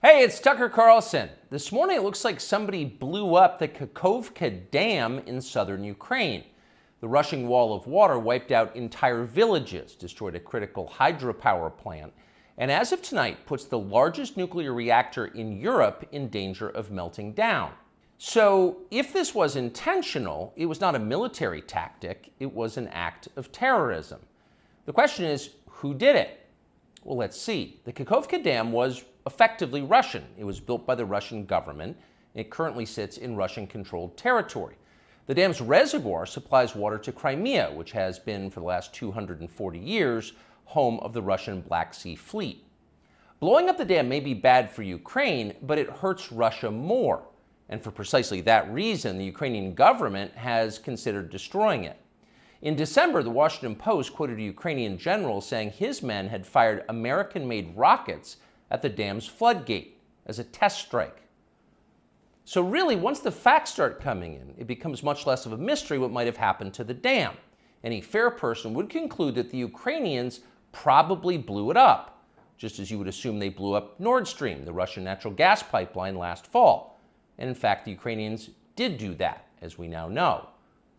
Hey, it's Tucker Carlson. This morning it looks like somebody blew up the Kakhovka Dam in southern Ukraine. The rushing wall of water wiped out entire villages, destroyed a critical hydropower plant, and as of tonight puts the largest nuclear reactor in Europe in danger of melting down. So if this was intentional, it was not a military tactic, it was an act of terrorism. The question is, who did it? Well, let's see. The Kakhovka Dam was effectively Russian. It was built by the Russian government. It currently sits in Russian-controlled territory. The dam's reservoir supplies water to Crimea, which has been, for the last 240 years, home of the Russian Black Sea Fleet. Blowing up the dam may be bad for Ukraine, but it hurts Russia more. And for precisely that reason, the Ukrainian government has considered destroying it. In December, the Washington Post quoted a Ukrainian general saying his men had fired American-made rockets at the dam's floodgate as a test strike. So really, once the facts start coming in, it becomes much less of a mystery what might have happened to the dam. Any fair person would conclude that the Ukrainians probably blew it up, just as you would assume they blew up Nord Stream, the Russian natural gas pipeline, last fall. And in fact, the Ukrainians did do that, as we now know.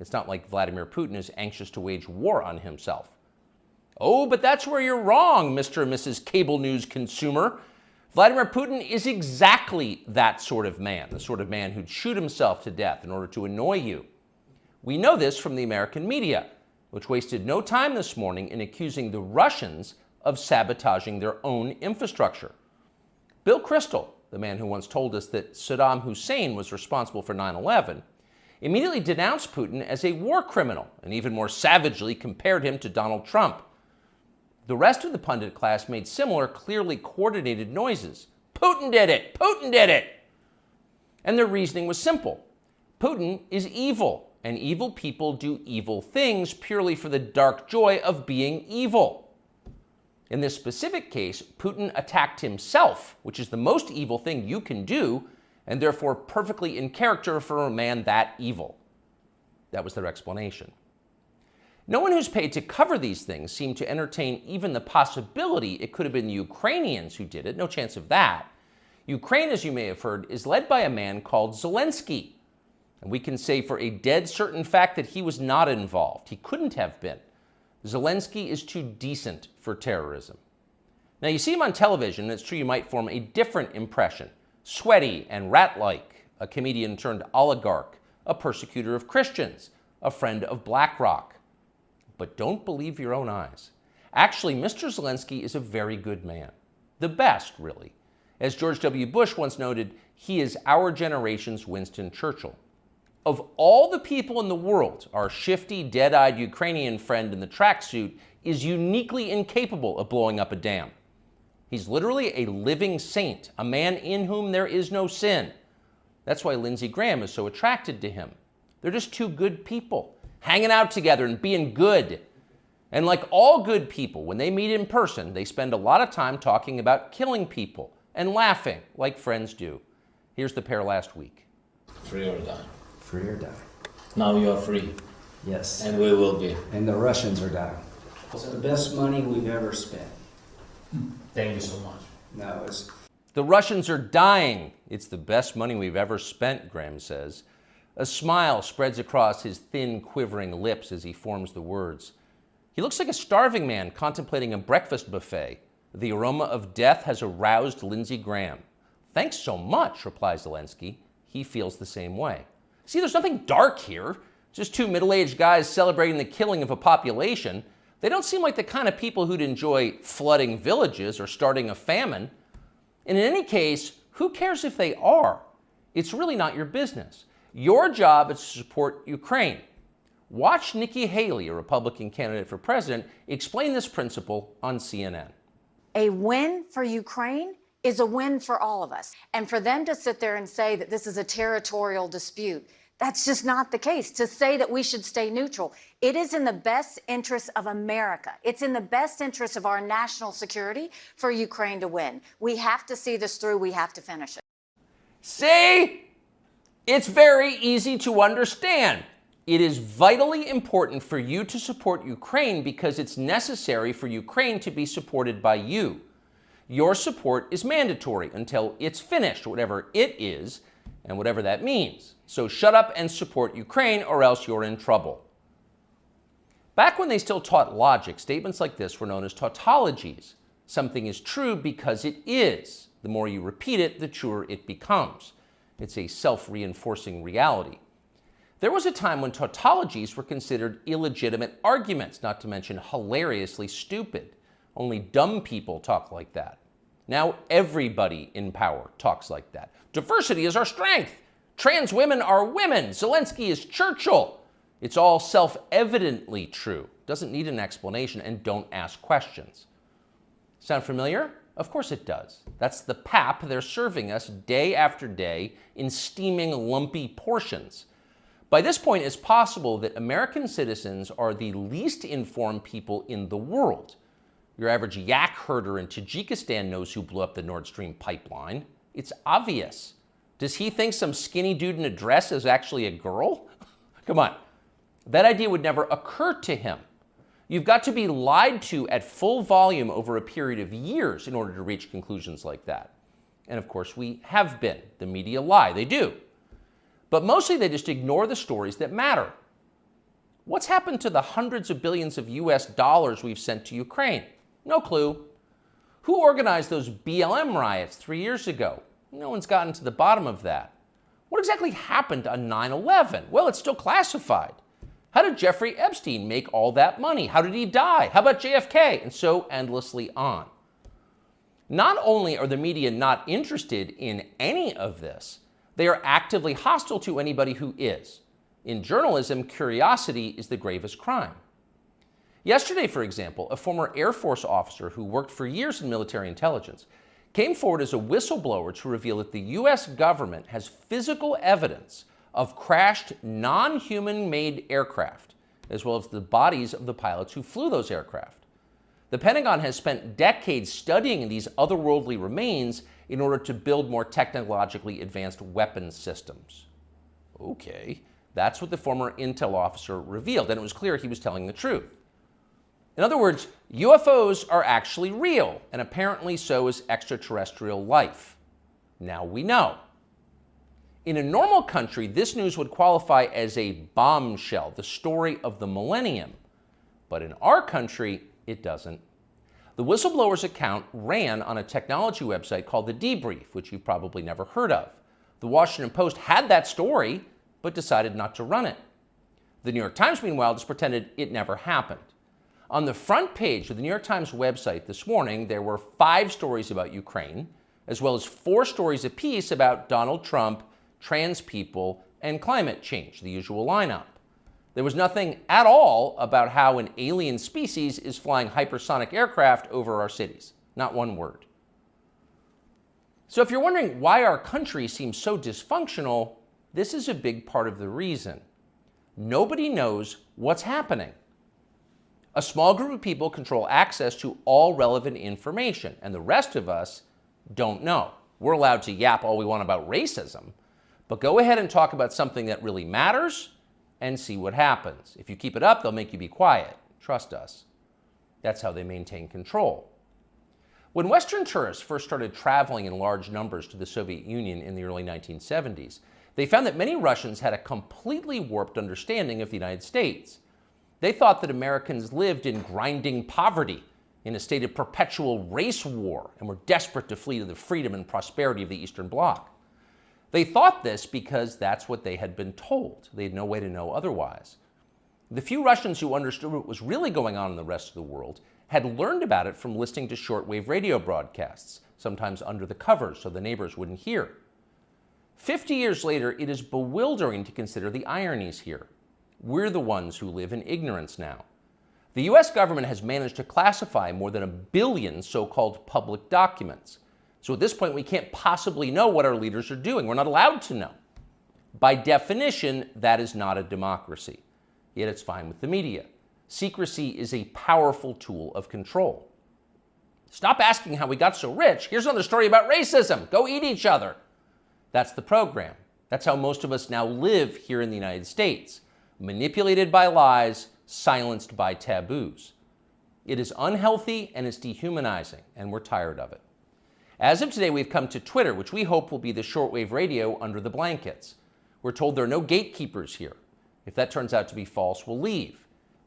It's not like Vladimir Putin is anxious to wage war on himself. Oh, but that's where you're wrong, Mr. and Mrs. Cable News consumer. Vladimir Putin is exactly that sort of man, the sort of man who'd shoot himself to death in order to annoy you. We know this from the American media, which wasted no time this morning in accusing the Russians of sabotaging their own infrastructure. Bill Kristol, the man who once told us that Saddam Hussein was responsible for 9/11, immediately denounced Putin as a war criminal and even more savagely compared him to Donald Trump. The rest of the pundit class made similar, clearly coordinated noises. Putin did it! Putin did it! And their reasoning was simple. Putin is evil, and evil people do evil things purely for the dark joy of being evil. In this specific case, Putin attacked himself, which is the most evil thing you can do, and therefore perfectly in character for a man that evil. That was their explanation. No one who's paid to cover these things seemed to entertain even the possibility it could have been the Ukrainians who did it. No chance of that. Ukraine, as you may have heard, is led by a man called Zelensky. And we can say for a dead certain fact that he was not involved. He couldn't have been. Zelensky is too decent for terrorism. Now, you see him on television, and it's true you might form a different impression. Sweaty and rat-like, a comedian turned oligarch, a persecutor of Christians, a friend of BlackRock. But don't believe your own eyes. Actually, Mr. Zelensky is a very good man. The best, really. As George W. Bush once noted, he is our generation's Winston Churchill. Of all the people in the world, our shifty, dead-eyed Ukrainian friend in the tracksuit is uniquely incapable of blowing up a dam. He's literally a living saint, a man in whom there is no sin. That's why Lindsey Graham is so attracted to him. They're just two good people, hanging out together and being good. And like all good people, when they meet in person, they spend a lot of time talking about killing people and laughing like friends do. Here's the pair last week. Free or die. Free or die. Now you are free. Yes. And we will be. And the Russians are dying. It's the best money we've ever spent. Thank you so much. No, it's... The Russians are dying. It's the best money we've ever spent, Graham says. A smile spreads across his thin, quivering lips as he forms the words. He looks like a starving man contemplating a breakfast buffet. The aroma of death has aroused Lindsey Graham. Thanks so much, replies Zelensky. He feels the same way. See, there's nothing dark here. Just two middle-aged guys celebrating the killing of a population. They don't seem like the kind of people who'd enjoy flooding villages or starting a famine. And in any case, who cares if they are? It's really not your business. Your job is to support Ukraine. Watch Nikki Haley, a Republican candidate for president, explain this principle on CNN. A win for Ukraine is a win for all of us. And for them to sit there and say that this is a territorial dispute, that's just not the case. To say that we should stay neutral, it is in the best interest of America. It's in the best interest of our national security for Ukraine to win. We have to see this through. We have to finish it. See? It's very easy to understand. It is vitally important for you to support Ukraine because it's necessary for Ukraine to be supported by you. Your support is mandatory until it's finished, whatever it is, and whatever that means. So shut up and support Ukraine, or else you're in trouble. Back when they still taught logic, statements like this were known as tautologies. Something is true because it is. The more you repeat it, the truer it becomes. It's a self-reinforcing reality. There was a time when tautologies were considered illegitimate arguments, not to mention hilariously stupid. Only dumb people talk like that. Now everybody in power talks like that. Diversity is our strength. Trans women are women. Zelensky is Churchill. It's all self-evidently true. Doesn't need an explanation, and don't ask questions. Sound familiar? Of course it does. That's the pap they're serving us day after day in steaming, lumpy portions. By this point, it's possible that American citizens are the least informed people in the world. Your average yak herder in Tajikistan knows who blew up the Nord Stream pipeline. It's obvious. Does he think some skinny dude in a dress is actually a girl? Come on. That idea would never occur to him. You've got to be lied to at full volume over a period of years in order to reach conclusions like that. And of course, we have been. The media lie. They do. But mostly they just ignore the stories that matter. What's happened to the hundreds of billions of US dollars we've sent to Ukraine? No clue. Who organized those BLM riots 3 years ago? No one's gotten to the bottom of that. What exactly happened on 9/11? Well, it's still classified. How did Jeffrey Epstein make all that money? How did he die? How about JFK? And so endlessly on. Not only are the media not interested in any of this, they are actively hostile to anybody who is. In journalism, curiosity is the gravest crime. Yesterday, for example, a former Air Force officer who worked for years in military intelligence came forward as a whistleblower to reveal that the US government has physical evidence of crashed non-human-made aircraft, as well as the bodies of the pilots who flew those aircraft. The Pentagon has spent decades studying these otherworldly remains in order to build more technologically advanced weapons systems. Okay, that's what the former intel officer revealed, and it was clear he was telling the truth. In other words, UFOs are actually real, and apparently so is extraterrestrial life. Now we know. In a normal country, this news would qualify as a bombshell, the story of the millennium. But in our country, it doesn't. The whistleblower's account ran on a technology website called The Debrief, which you've probably never heard of. The Washington Post had that story, but decided not to run it. The New York Times, meanwhile, just pretended it never happened. On the front page of the New York Times website this morning, there were 5 stories about Ukraine, as well as 4 stories apiece about Donald Trump, trans people, and climate change, the usual lineup. There was nothing at all about how an alien species is flying hypersonic aircraft over our cities. Not one word. So if you're wondering why our country seems so dysfunctional, this is a big part of the reason. Nobody knows what's happening. A small group of people control access to all relevant information, and the rest of us don't know. We're allowed to yap all we want about racism, but go ahead and talk about something that really matters and see what happens. If you keep it up, they'll make you be quiet. Trust us. That's how they maintain control. When Western tourists first started traveling in large numbers to the Soviet Union in the early 1970s, they found that many Russians had a completely warped understanding of the United States. They thought that Americans lived in grinding poverty, in a state of perpetual race war, and were desperate to flee to the freedom and prosperity of the Eastern Bloc. They thought this because that's what they had been told. They had no way to know otherwise. The few Russians who understood what was really going on in the rest of the world had learned about it from listening to shortwave radio broadcasts, sometimes under the covers so the neighbors wouldn't hear. 50 years later, it is bewildering to consider the ironies here. We're the ones who live in ignorance now. The US government has managed to classify more than 1 billion so-called public documents. So at this point, we can't possibly know what our leaders are doing. We're not allowed to know. By definition, that is not a democracy. Yet it's fine with the media. Secrecy is a powerful tool of control. Stop asking how we got so rich. Here's another story about racism. Go eat each other. That's the program. That's how most of us now live here in the United States. Manipulated by lies, silenced by taboos. It is unhealthy and it's dehumanizing, and we're tired of it. As of today, we've come to Twitter, which we hope will be the shortwave radio under the blankets. We're told there are no gatekeepers here. If that turns out to be false, we'll leave.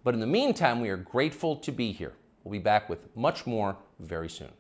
But in the meantime, we are grateful to be here. We'll be back with much more very soon.